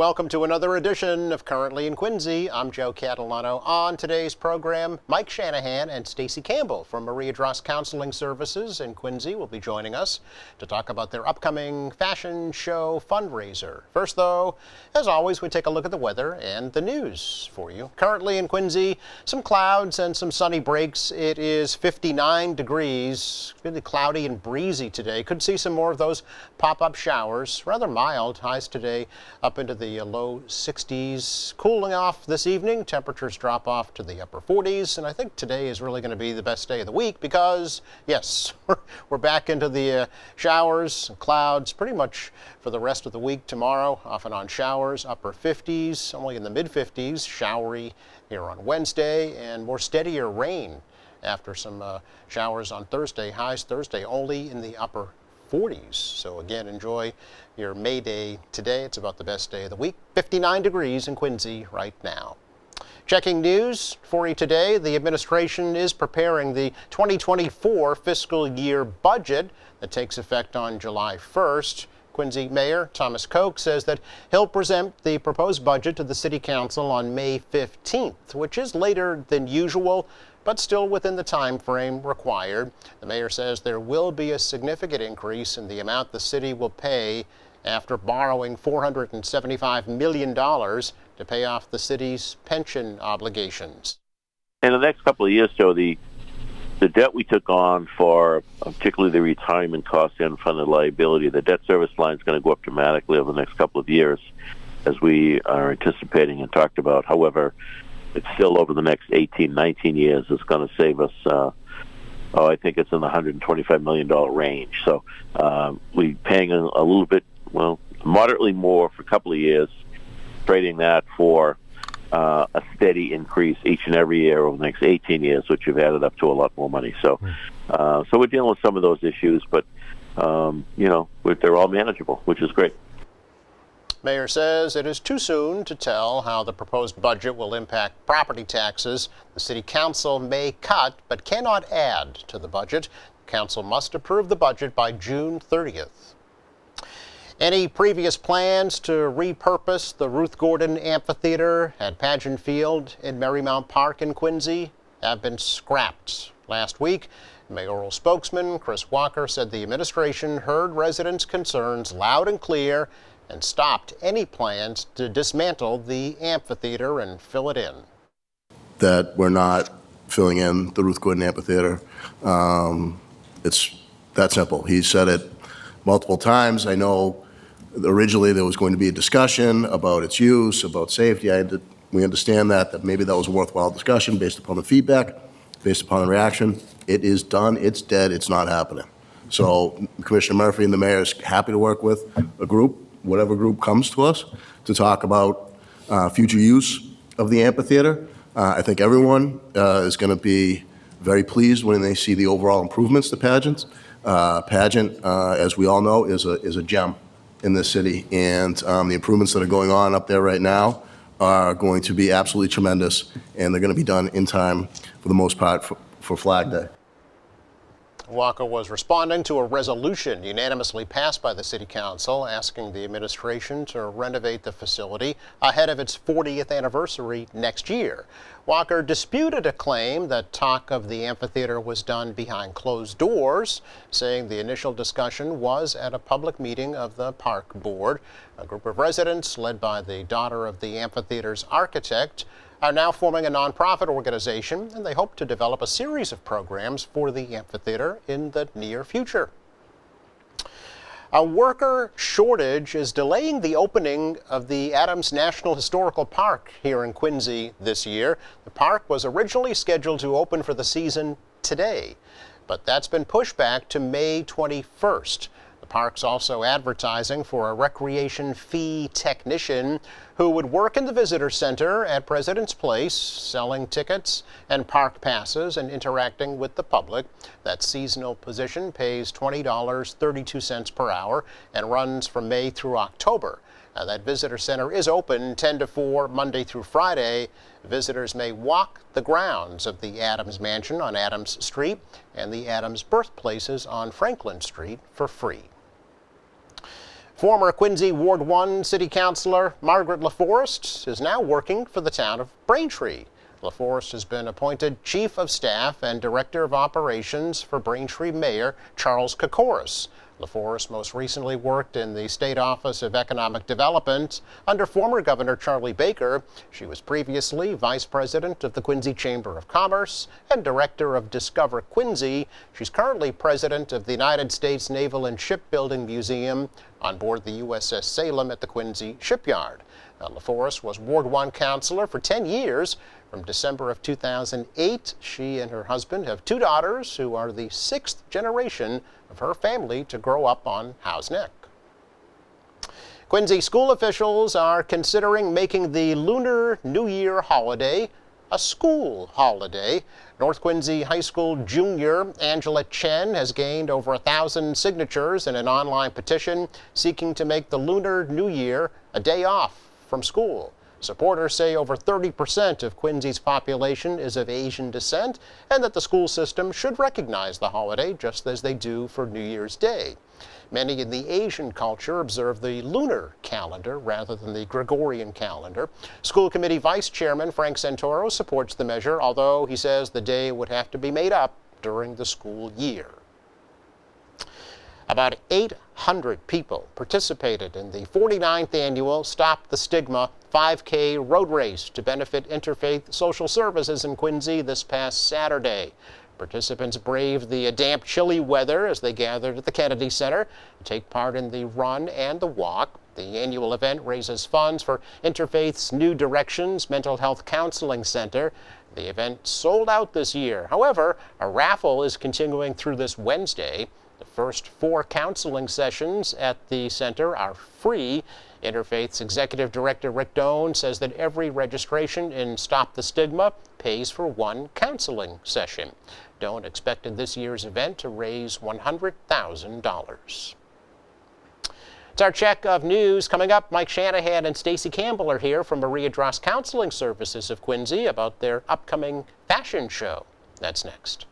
welcome to another edition of Currently in Quincy. I'm Joe Catalano. On today's program, Mike Shanahan and Stacy Campbell from Maria Dross Counseling Services in Quincy will be joining us to talk about their upcoming fashion show fundraiser. First, though, as always, we take a look at the weather and the news for you. Currently in Quincy, some clouds and some sunny breaks. It is 59 degrees, really cloudy and breezy today. Could see some more of those pop-up showers. Rather mild highs today, up into the low 60s. Cooling off this evening. Temperatures drop off to the upper 40s. And I think today is really going to be the best day of the week because, yes, we're back into the showers and clouds pretty much for the rest of the week. Tomorrow, off and on showers, upper 50s, only in the mid 50s. Showery here on Wednesday and more steadier rain after some showers on Thursday. Highs Thursday only in the upper 40s. So again, enjoy your May Day today. It's about the best day of the week. 59 degrees in Quincy right now. Checking news for you today. The administration is preparing the 2024 fiscal year budget that takes effect on July 1st. Quincy Mayor Thomas Koch says that he'll present the proposed budget to the City Council on May 15th, which is later than usual, but still within the time frame required. The mayor says there will be a significant increase in the amount the city will pay after borrowing $475 million to pay off the city's pension obligations. In the next couple of years, Joe, the debt we took on for particularly the retirement costs and funded liability, the debt service line is going to go up dramatically over the next couple of years, as we are anticipating and talked about. However, it's still over the next 18, 19 years. It's going to save us, I think it's in the $125 million range. So we're paying a little bit, moderately more for a couple of years, trading that for a steady increase each and every year over the next 18 years, which have added up to a lot more money. So so we're dealing with some of those issues, but, they're all manageable, which is great. Mayor says it is too soon to tell how the proposed budget will impact property taxes. The City Council may cut but cannot add to the budget. The Council must approve the budget by June 30th. Any previous plans to repurpose the Ruth Gordon Amphitheater at Pageant Field in Marymount Park in Quincy have been scrapped. Last week, mayoral spokesman Chris Walker said the administration heard residents' concerns loud and clear and stopped any plans to dismantle the amphitheater and fill it in. That we're not filling in the Ruth Gordon Amphitheater. It's that simple. He said it multiple times. I know originally there was going to be a discussion about its use, about safety. We understand that maybe that was a worthwhile discussion based upon the feedback, based upon the reaction. It is done. It's dead. It's not happening. So Commissioner Murphy and the mayor is happy to work with a group, whatever group comes to us, to talk about future use of the amphitheater. I think everyone is going to be very pleased when they see the overall improvements to Pageant. Pageant, as we all know, is a gem in this city, and the improvements that are going on up there right now are going to be absolutely tremendous, and they're going to be done in time, for the most part, for Flag Day. Walker was responding to a resolution unanimously passed by the City Council asking the administration to renovate the facility ahead of its 40th anniversary next year. Walker disputed a claim that talk of the amphitheater was done behind closed doors, saying the initial discussion was at a public meeting of the Park Board. A group of residents, led by the daughter of the amphitheater's architect, are now forming a nonprofit organization, and they hope to develop a series of programs for the amphitheater in the near future. A worker shortage is delaying the opening of the Adams National Historical Park here in Quincy this year. The park was originally scheduled to open for the season today, but that's been pushed back to May 21st. The park's also advertising for a recreation fee technician who would work in the visitor center at President's Place, selling tickets and park passes and interacting with the public. That seasonal position pays $20.32 per hour and runs from May through October. Now, that visitor center is open 10 to 4 Monday through Friday. Visitors may walk the grounds of the Adams Mansion on Adams Street and the Adams Birthplaces on Franklin Street for free. Former Quincy Ward 1 City Councilor Margaret LaForest is now working for the town of Braintree. LaForest has been appointed Chief of Staff and Director of Operations for Braintree Mayor Charles Kokoris. LaForest most recently worked in the State Office of Economic Development under former Governor Charlie Baker. She was previously Vice President of the Quincy Chamber of Commerce and Director of Discover Quincy. She's currently President of the United States Naval and Shipbuilding Museum on board the USS Salem at the Quincy Shipyard. LaForest was Ward 1 councilor for 10 years. From December of 2008, she and her husband have 2 daughters who are the 6th generation of her family to grow up on Howe's Neck. Quincy school officials are considering making the Lunar New Year holiday a school holiday. North Quincy High School junior Angela Chen has gained over 1,000 signatures in an online petition seeking to make the Lunar New Year a day off from school. Supporters say over 30% of Quincy's population is of Asian descent and that the school system should recognize the holiday just as they do for New Year's Day. Many in the Asian culture observe the lunar calendar rather than the Gregorian calendar. School Committee Vice Chairman Frank Santoro supports the measure, although he says the day would have to be made up during the school year. About 800 people participated in the 49th annual Stop the Stigma 5K road race to benefit Interfaith Social Services in Quincy this past Saturday. Participants braved the damp, chilly weather as they gathered at the Kennedy Center to take part in the run and the walk. The annual event raises funds for Interfaith's New Directions Mental Health Counseling Center. The event sold out this year. However, a raffle is continuing through this Wednesday. The first 4 counseling sessions at the center are free. Interfaith's Executive Director Rick Doan says that every registration in Stop the Stigma pays for 1 counseling session. Doan expected this year's event to raise $100,000. It's our check of news. Coming up, Mike Shanahan and Stacey Campbell are here from Maria Dross Counseling Services of Quincy about their upcoming fashion show. That's next.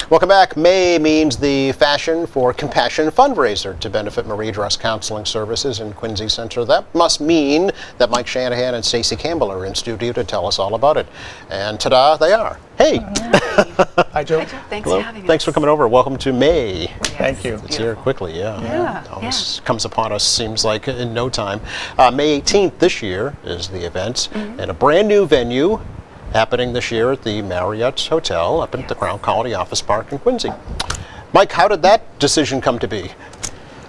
Welcome back. May means the Fashion for Compassion fundraiser to benefit Maria Dross Counseling Services in Quincy Center. That must mean that Mike Shanahan and Stacey Campbell are in studio to tell us all about it. And ta-da, they are. Hey. Hi, Joe. Hi, Joe. Thanks Hello. for having us. Thanks for coming over. Welcome to May. Thank you. It's here quickly, yeah. Yeah. Always comes upon us, seems like, in no time. May 18th this year is the event, and a brand new venue happening this year at the Marriott Hotel up at the Crown Colony Office Park in Quincy. Mike, how did that decision come to be?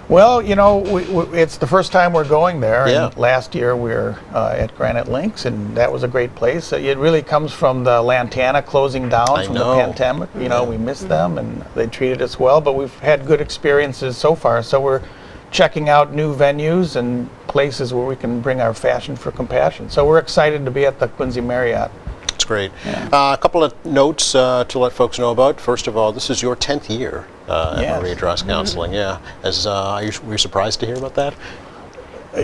Well, you know, it's the first time we're going there. Yeah. And last year we were at Granite Links, and that was a great place. It really comes from the Lantana closing down from the pandemic. You know, we missed them, and they treated us well, but we've had good experiences so far. So we're checking out new venues and places where we can bring our Fashion for Compassion. So we're excited to be at the Quincy Marriott. It's great. A couple of notes to let folks know about. First of all, this is your 10th year at Maria Dross Counseling. Yeah. Were you surprised to hear about that?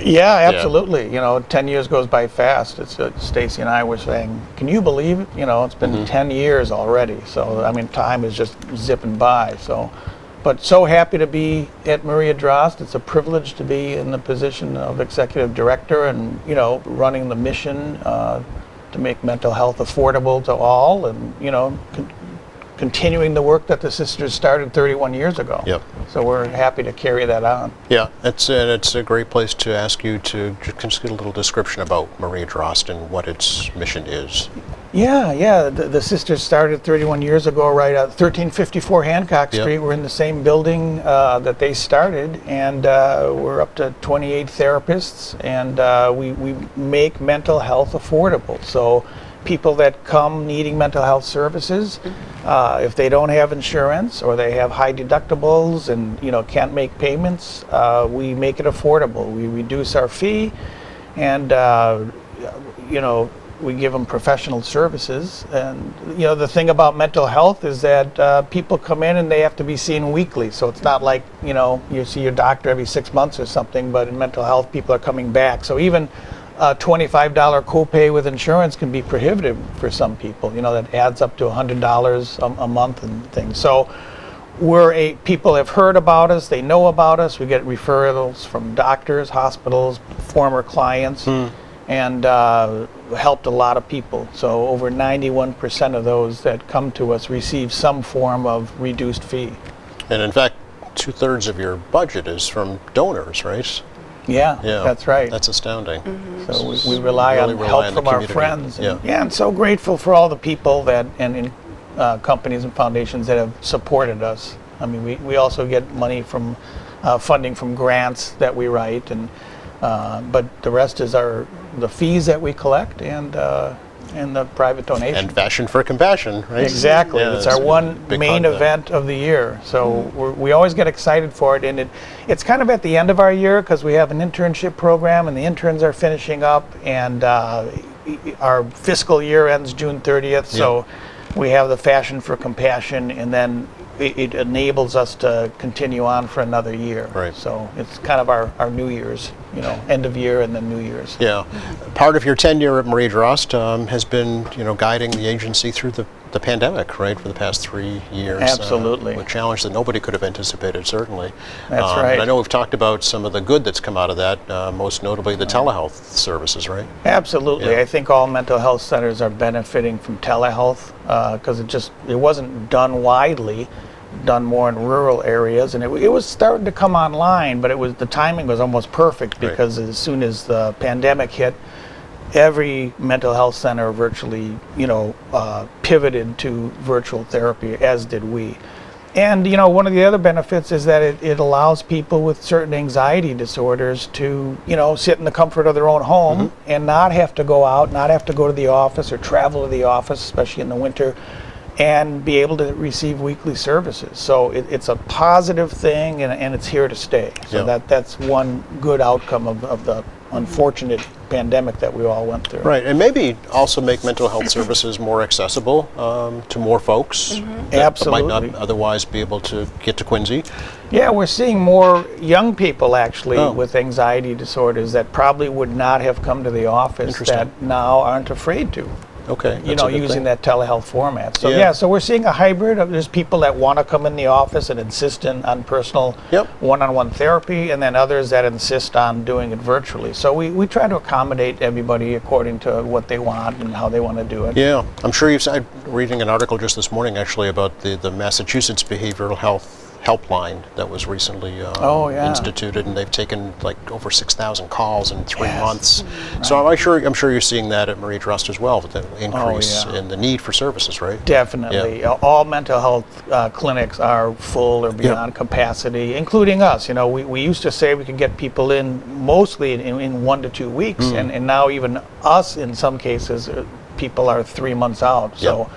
Yeah, absolutely. You know, 10 years goes by fast. It's Stacey and I were saying, can you believe it? You know, it's been 10 years already. So, I mean, time is just zipping by. So, but so happy to be at Maria Dross. It's a privilege to be in the position of executive director and, you know, running the mission to make mental health affordable to all, and, you know, continuing the work that the sisters started 31 years ago. Yep. So we're happy to carry that on. Yeah, it's a great place to ask you to just get a little description about Maria Dross and what its mission is. Yeah. The sisters started 31 years ago, right at 1354 Hancock Street. We're in the same building that they started, and we're up to 28 therapists, and we make mental health affordable. So people that come needing mental health services, if they don't have insurance or they have high deductibles and, you know, can't make payments, we make it affordable. We reduce our fee, and you know, we give them professional services. And, you know, the thing about mental health is that people come in and they have to be seen weekly. So it's not like, you know, you see your doctor every 6 months or something, but in mental health, people are coming back. So even a $25 copay with insurance can be prohibitive for some people. You know, that adds up to $100 a month and things. So people have heard about us, they know about us. We get referrals from doctors, hospitals, former clients, and helped a lot of people. So over 91% of those that come to us receive some form of reduced fee. And in fact, 2/3 of your budget is from donors, right? Yeah, Yeah, that's right. That's astounding. So we rely Really on rely help on the from our community. friends. And, Yeah. and so grateful for all the people that and companies and foundations that have supported us. I mean, we also get money from funding from grants that we write, and but the rest is the fees that we collect and the private donations. And Fashion for Compassion, right? Exactly. Yeah, it's that's our a one big main part of that. event of the year. So we always get excited for it. And it's kind of at the end of our year because we have an internship program and the interns are finishing up. And our fiscal year ends June 30th. So we have the Fashion for Compassion. And then it enables us to continue on for another year. Right. So it's kind of our New Year's, you know, end of year and then New Year's. Yeah. Part of your tenure at Marie Drost has been, guiding the agency through the pandemic, right, for the past 3 years. Absolutely. A challenge that nobody could have anticipated, certainly. That's right. And I know we've talked about some of the good that's come out of that, most notably the telehealth services, right? Absolutely. Yeah. I think all mental health centers are benefiting from telehealth because it wasn't done widely, done more in rural areas, and it was starting to come online, but the timing was almost perfect because as soon as the pandemic hit, every mental health center virtually, pivoted to virtual therapy, as did we. And one of the other benefits is that it allows people with certain anxiety disorders to sit in the comfort of their own home and not have to go out, not have to go to the office or travel to the office, especially in the winter, and be able to receive weekly services. So it's a positive thing, and it's here to stay. So that's one good outcome of the unfortunate pandemic that we all went through. Right, and maybe also make mental health services more accessible to more folks that Absolutely. might not otherwise be able to get to Quincy. Yeah, we're seeing more young people actually Oh. with anxiety disorders that probably would not have come to the office Interesting. that now aren't afraid to. Okay, that's a good using thing. that telehealth format. So Yeah. so we're seeing a hybrid of there's people that want to come in the office and insist on personal one-on-one therapy, and then others that insist on doing it virtually. So we try to accommodate everybody according to what they want and how they want to do it. Yeah, I'm sure I'm reading an article just this morning actually about the Massachusetts Behavioral Health Helpline that was recently instituted, and they've taken like over 6,000 calls in 3 months. So I'm sure you're seeing that at Marie Drost as well, with the increase in the need for services, right? Definitely. All mental health clinics are full or beyond capacity, including us. We used to say we could get people in mostly in 1 to 2 weeks, and now even us, in some cases, people are 3 months out. So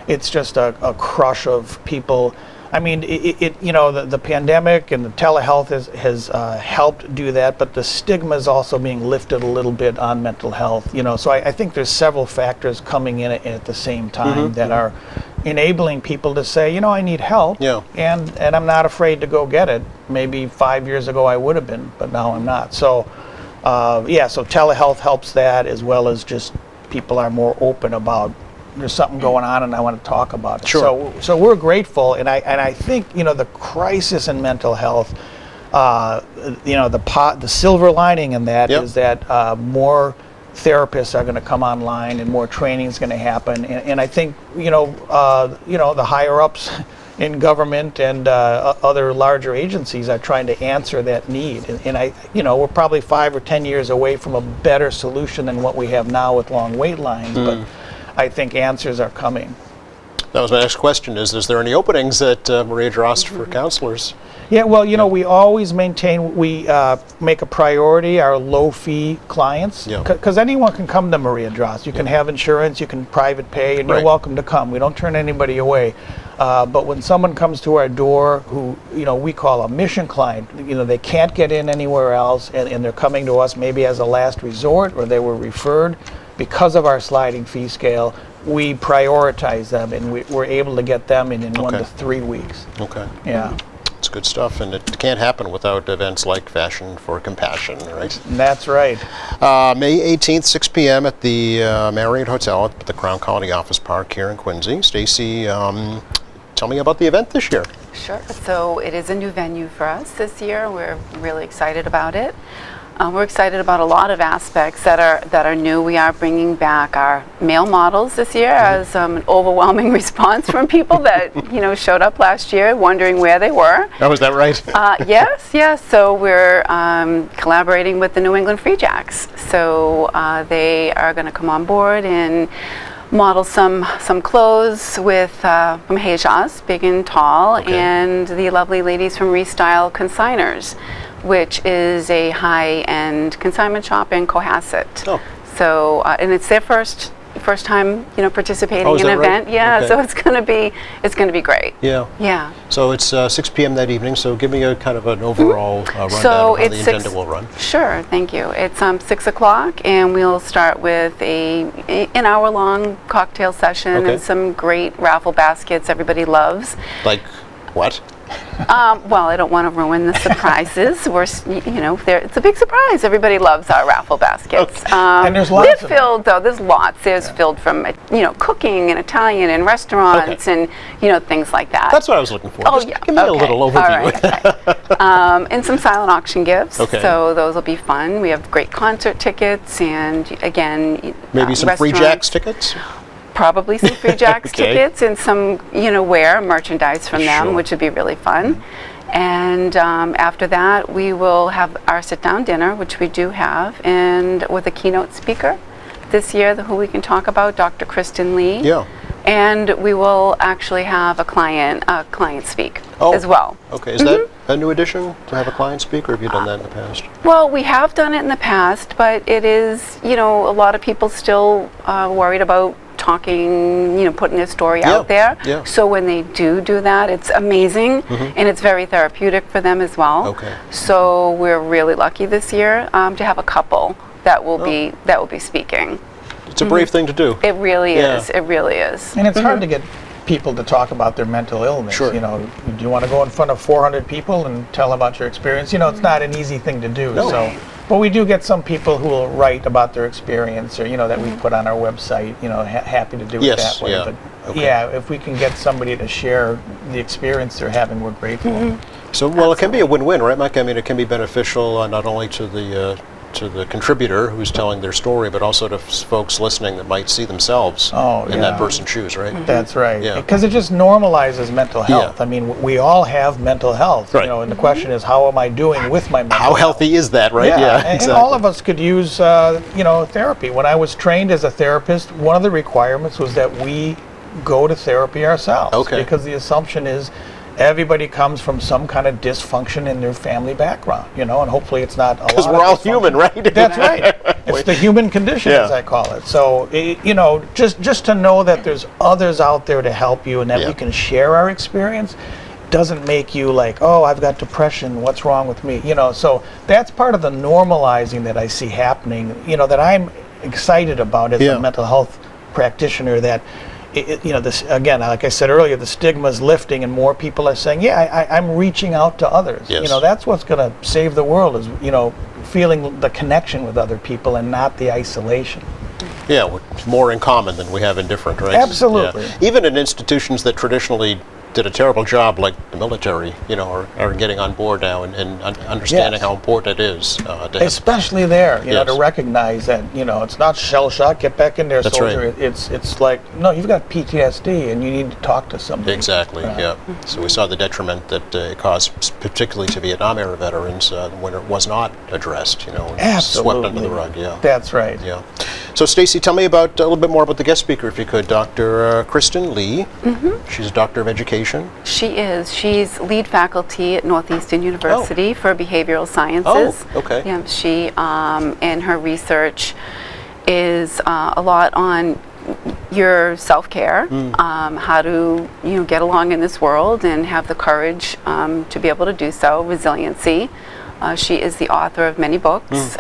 it's just a crush of people. I mean, the pandemic and the telehealth has helped do that, but the stigma is also being lifted a little bit on mental health. So I think there's several factors coming in at the same time that are enabling people to say, I need help, and I'm not afraid to go get it. Maybe 5 years ago I would have been, but now I'm not. So, so telehealth helps that, as well as just people are more open about there's something going on and I want to talk about it. Sure. So we're grateful, and I think the crisis in mental health, the silver lining in that is that more therapists are going to come online and more training is going to happen, and I think the higher ups in government and other larger agencies are trying to answer that need, and we're probably 5 or 10 years away from a better solution than what we have now with long wait lines, but I think answers are coming. That was my next question, is there any openings at Marie Drost for counselors? Yeah, well, we always maintain, we make a priority our low-fee clients, because anyone can come to Marie Drost. You can have insurance, you can private pay, and you're welcome to come. We don't turn anybody away. But when someone comes to our door who, we call a mission client, they can't get in anywhere else, and they're coming to us maybe as a last resort, or they were referred, because of our sliding fee scale, we prioritize them, and we're able to get them in 1 to 3 weeks. Okay. Yeah. It's good stuff, and it can't happen without events like Fashion for Compassion, right? That's right. May 18th, 6 p.m. at the Marriott Hotel at the Crown Colony Office Park here in Quincy. Stacy, tell me about the event this year. Sure. So it is a new venue for us this year. We're really excited about it. We're excited about a lot of aspects that are new. We are bringing back our male models this year as an overwhelming response from people that showed up last year wondering where they were. Oh, is that right? Yes. So we're collaborating with the New England Free Jacks. So they are going to come on board and model some clothes with from Hejas, Big and Tall, Okay. and the lovely ladies from Restyle Consigners, which is a high-end consignment shop in Cohasset. Oh. So, and it's their first time, participating Oh, is in an that right? event. Yeah, Okay. so it's gonna be great. Yeah. Yeah. So it's 6 p.m. that evening, so give me a kind of an overall rundown So of how it's the 6 agenda will run. Sure, thank you. It's 6 o'clock, and we'll start with an hour-long cocktail session Okay. and some great raffle baskets everybody loves. Like what? Well, I don't want to ruin the surprises. It's a big surprise. Everybody loves our raffle baskets. And there's lots They're of them. filled, though. There's lots. There's filled from cooking and Italian and restaurants and things like that. That's what I was looking for. Oh, Just yeah. give me a Okay. little All overview. right, okay. And some silent auction gifts. Okay. So those will be fun. We have great concert tickets and, again, Maybe some Free restaurants. Jacks tickets? Probably some Free Jacks Okay. tickets and some, wear merchandise from them, Sure. which would be really fun. And after that, we will have our sit-down dinner, which we do have, and with a keynote speaker this year, who we can talk about, Dr. Kristen Lee. Yeah. And we will actually have a client speak as well. Okay. Is that a new addition to have a client speak, or have you done that in the past? Well, we have done it in the past, but it is, a lot of people still worried about talking, putting their story out there. Yeah. So when they do that, it's amazing, and it's very therapeutic for them as well. Okay. So we're really lucky this year to have a couple that will be speaking. It's a brave thing to do. It really Yeah. is. It really is. And it's hard to get people to talk about their mental illness. Sure. Do you want to go in front of 400 people and tell about your experience? It's not an easy thing to do. No. So, but we do get some people who will write about their experience, or that we put on our website. Happy to do it Yes, that way. yeah. But Okay. yeah, if we can get somebody to share the experience they're having, we're grateful. So, well, it can be a win-win, right, Mike? I mean, it can be beneficial not only to the contributor who's telling their story, but also to folks listening that might see themselves in that yeah. person's shoes, right? That's right. Yeah. Because it just normalizes mental health. Yeah. I mean, we all have mental health. Right. And the question is, how am I doing with my mental How health? healthy is that, right? And all of us could use, therapy. When I was trained as a therapist, one of the requirements was that we go to therapy ourselves. Okay. Because the assumption is everybody comes from some kind of dysfunction in their family background, and hopefully it's not a lot. Because of we're all dysfunction. human, right? That's right. It's the human condition, Yeah. as I call it. So, just to know that there's others out there to help you and that Yeah. we can share our experience doesn't make you like, oh, I've got depression, what's wrong with me? So that's part of the normalizing that I see happening, that I'm excited about as Yeah. a mental health practitioner, that this, again, like I said earlier, the stigma is lifting and more people are saying, yeah, I'm reaching out to others. Yes. That's what's going to save the world is, feeling the connection with other people and not the isolation. Yeah, we're more in common than we have in different, right? Absolutely. Yeah. Even in institutions that traditionally did a terrible job, like the military, are getting on board now and understanding Yes. how important it is to have. Especially there, Yes. to recognize that, it's not shell shock, get back in there, That's soldier. right. It's like, no, you've got PTSD and you need to talk to somebody. Exactly, yeah. So we saw the detriment that it caused, particularly to Vietnam-era veterans, when it was not addressed, and Absolutely. swept under the rug, yeah. That's right. Yeah. So, Stacy, tell me about a little bit more about the guest speaker, if you could. Dr. Kristen Lee. She's a doctor of education. She is. She's lead faculty at Northeastern University for behavioral sciences. Oh, okay. Yeah, she and her research is a lot on your self-care, how to get along in this world and have the courage to be able to do so, resiliency. She is the author of many books.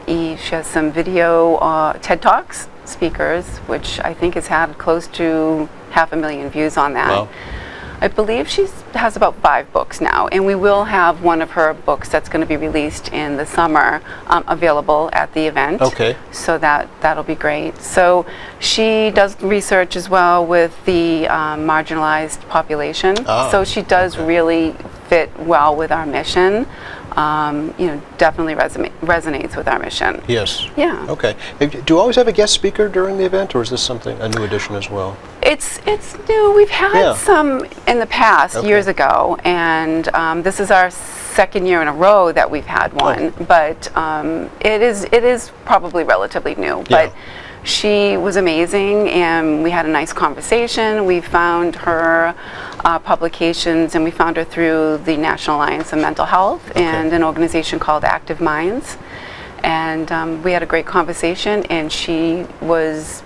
She has some video TED Talks speakers, which I think has had close to 500,000 views on that. Wow. I believe she has about 5 books now, and we will have one of her books that's going to be released in the summer available at the event. Okay. So that'll be great. So she does research as well with the marginalized population. Ah, So she does really fit well with our mission. Definitely resonates with our mission. Yes. Yeah. Okay. Do you always have a guest speaker during the event, or is this something, a new addition as well? It's new. We've had Yeah. some in the past, Okay. years ago, and this is our second year in a row that we've had one. But it is probably relatively new. Yeah. But she was amazing, and we had a nice conversation. We found her publications, and we found her through the National Alliance on Mental Health and an organization called Active Minds. And we had a great conversation, and she was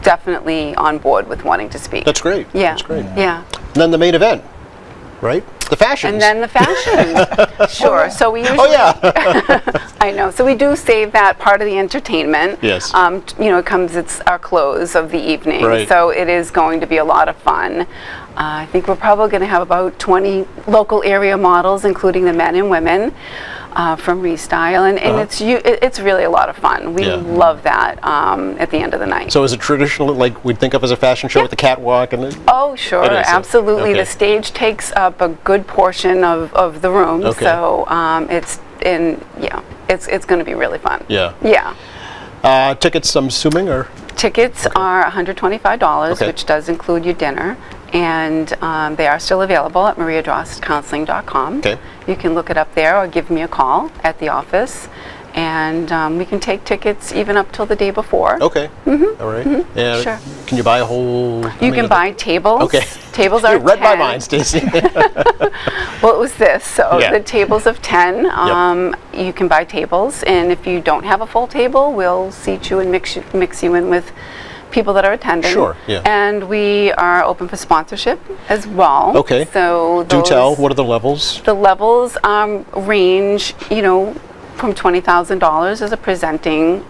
definitely on board with wanting to speak. That's great. Yeah. That's great. Yeah. And then the main event, right? The fashions. And then the fashion. Sure. So we usually. Oh, yeah. I know. So we do save that part of the entertainment. Yes. It's our close of the evening. Right. So it is going to be a lot of fun. I think we're probably going to have about 20 local area models, including the men and women from Restyle, and it's really a lot of fun. We Yeah. love that at the end of the night. So is it traditional, like we'd think of as a fashion show with the catwalk and Oh, sure, It is, absolutely. okay. The stage takes up a good portion of the room, Okay. so it's going to be really fun. Yeah. Yeah. Tickets, I'm assuming, or Tickets are $125, Okay. which does include your dinner, and they are still available at mariadrostcounseling.com. Okay. You can look it up there or give me a call at the office, and we can take tickets even up till the day before. okay. All right. And Sure. can you buy a whole? You can buy tables. Okay. Tables are You read my 10. mind, Stacy. Well, it was this. So Yeah. the tables of 10, you can buy tables, and if you don't have a full table, we'll seat you and mix you in with people that are attending. Sure, yeah. And we are open for sponsorship as well. Okay. So Do tell. those- What are the levels? The levels range, from $20,000 as a presenting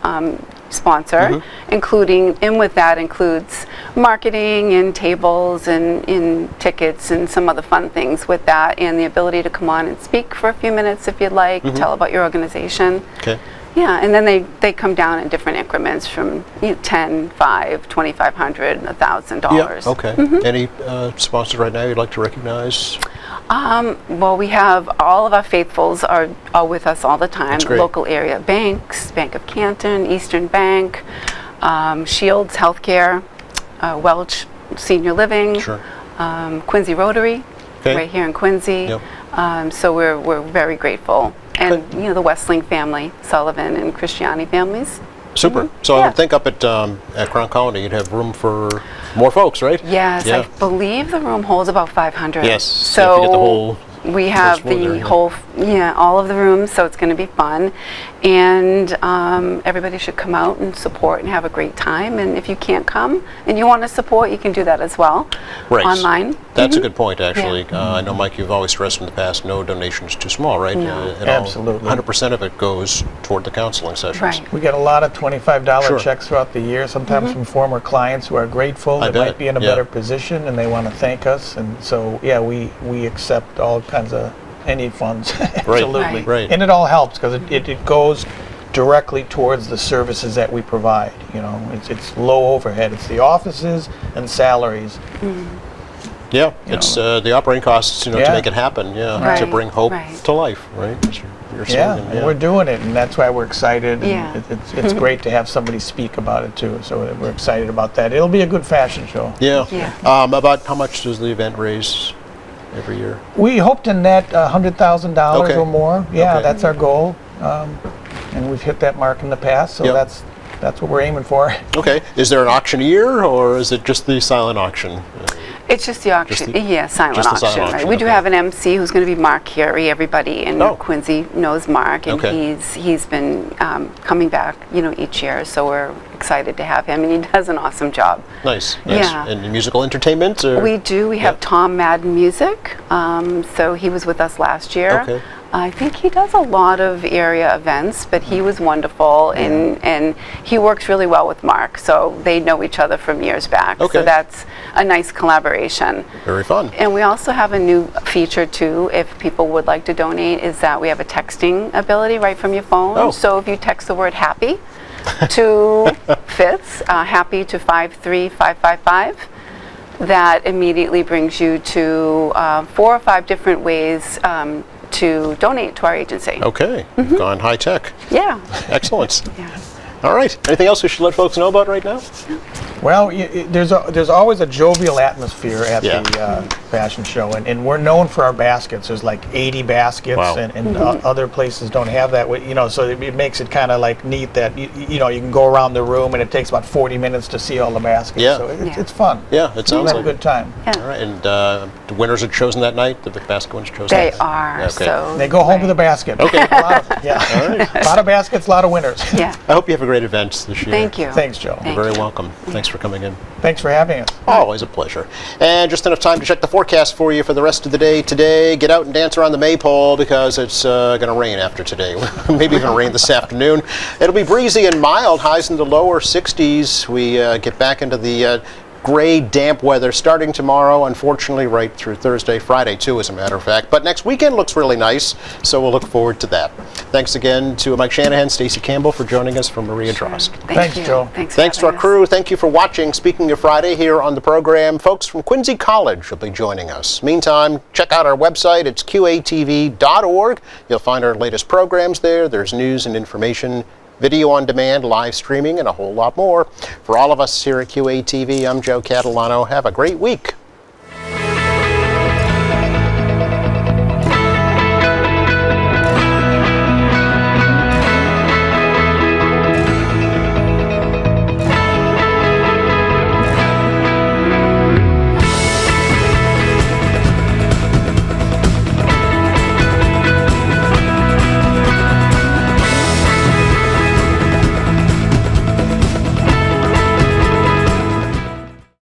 sponsor, including, and with that includes marketing and tables and in tickets and some other fun things with that, and the ability to come on and speak for a few minutes if you'd like, tell about your organization. Okay. Yeah, and then they come down in different increments from 10, 5, 2,500, $1,000. Yeah. Okay. Any sponsors right now you'd like to recognize? Well, we have all of our faithfuls are with us all the time. That's great. Local area banks, Bank of Canton, Eastern Bank, Shields Healthcare, Welch Senior Living, Sure. Quincy Rotary, Okay. right here in Quincy. Yep. So we're very grateful. And the Westling family, Sullivan and Christiani families. Super. So I Yeah. would think up at Crown Colony you'd have room for more folks, right? Yes, Yeah. I believe the room holds about 500. Yes, So if you get the whole we have floor the there, yeah. whole, all of the rooms, so it's going to be fun. And everybody should come out and support and have a great time. And if you can't come and you want to support, you can do that as well. Right. Online. That's a good point, actually. Yeah. I know, Mike, you've always stressed in the past, no donation is too small, right? No. Absolutely. 100% of it goes toward the counseling sessions. Right. We get a lot of $25 Sure. checks throughout the year, sometimes from former clients who are grateful, I that bet, might be in a yeah. better position, and they want to thank us. And so, yeah, we accept all kinds of, any funds. Absolutely. Right. And it all helps because it goes directly towards the services that we provide. It's low overhead. It's the offices and salaries. Yeah, it's the operating costs, to Yeah. make it happen, to Right, bring hope right. to life, right? That's your Yeah, slogan, and we're doing it, and that's why we're excited. and Yeah. It's great to have somebody speak about it too, so we're excited about that. It'll be a good fashion show. Yeah. Yeah. About how much does the event raise every year? We hope to net $100,000 Okay. or more. Yeah, Okay. that's our goal, and we've hit that mark in the past, so Yep. that's what we're aiming for. Okay. Is there an auction a year, or is it just the silent auction? It's just the auction, silent just the auction, silent right? auction, We do okay. have an MC who's going to be Mark Carey. Everybody in Oh. Quincy knows Mark, and Okay. he's been coming back, each year. So we're excited to have him, and he does an awesome job. Nice. Yeah. And musical entertainment? Or? We do. We have Tom Madden Music. So he was with us last year. Okay. I think he does a lot of area events, but he was wonderful, and he works really well with Mark, so they know each other from years back. Okay. So that's a nice collaboration. Very fun. And we also have a new feature too, if people would like to donate, is that we have a texting ability right from your phone. Oh. So if you text the word happy to Fitz, happy to 53555, that immediately brings you to 4 or 5 different ways to donate to our agency. Okay, gone high tech. Yeah. Excellent. Yeah. All right. Anything else we should let folks know about right now? Well, there's always a jovial atmosphere at Yeah. the fashion show, and we're known for our baskets. There's like 80 baskets, Wow. and other places don't have that. So it makes it kind of like neat that you can go around the room, and it takes about 40 minutes to see all the baskets. Yeah. So it's Yeah. it's fun. Yeah, it sounds We'll have like a good time. Yeah. All right, and the winners are chosen that night. The basket ones chosen. They that night? are. Okay. So They go home to the basket. Okay. A lot of, yeah. A lot of baskets, a lot of winners. Yeah. I hope you have a great event this year. Thank you. Thanks, Joe. Thank You're very you. welcome. Thanks for coming in. Thanks for having us. Always a pleasure. And just enough time to check the forecast for you for the rest of the day today. Get out and dance around the maypole because it's going to rain after today. Maybe even rain this afternoon. It'll be breezy and mild, highs in the lower 60s. We get back into the gray, damp weather starting tomorrow, unfortunately, right through Thursday, Friday, too, as a matter of fact. But next weekend looks really nice, so we'll look forward to that. Thanks again to Mike Shanahan, Stacey Campbell for joining us from Maria Drosk. Thanks, you. Joe. Thanks Thanks for to our having us. crew. Thank you for watching. Speaking of Friday here on the program, folks from Quincy College will be joining us. Meantime, check out our website. It's qatv.org. You'll find our latest programs there. There's news and information, video on demand, live streaming, and a whole lot more. For all of us here at QATV, I'm Joe Catalano. Have a great week.